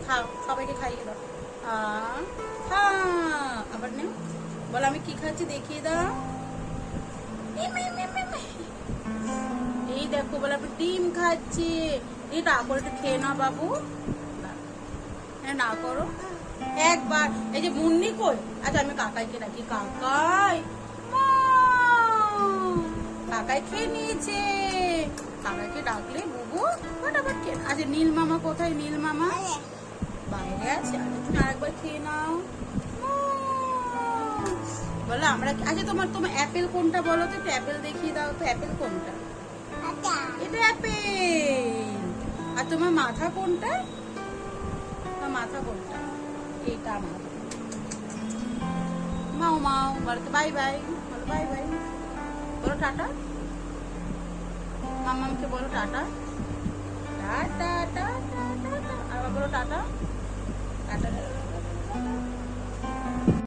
খাও, সবাইকে খাইয়ে দাও। খা, আবার নেও, বলো আমি কি খাচ্ছি দেখিয়ে দাও। এই দেখো, বলে আপনি ডিম খাচ্ছি। এটা করে একটু খেয়ে নাও বাবু, না করো একবার। এই যে মুন্নি কই? আচ্ছা আমি কাকাইকে ডাকি। কাকাই, কাকাই খেয়ে নিয়েছে। কাকাইকে ডাকলে বুবু ফটাফট খেয়ে। আচ্ছা নীল মামা কোথায়? নীল মামা বাইরে আছে। আচ্ছা তুমি আরেকবার খেয়ে নাও। বলো আমরা। আচ্ছা তোমার অ্যাপেল কোনটা বলো তো, একটু অ্যাপেল দেখিয়ে দাও তো। অ্যাপেল কোনটা? এটা অ্যাপেল। আর তোমার মাথা কোনটা? মাথা কোনটা? এইটা আমার। মাও মাও বলো তো বাই বাই, বলো বাই বাই, বলো টাটা। মামাকে বলো টাটা। টাটা টাটা টাটা, আবার বলো টাটা। টাটা।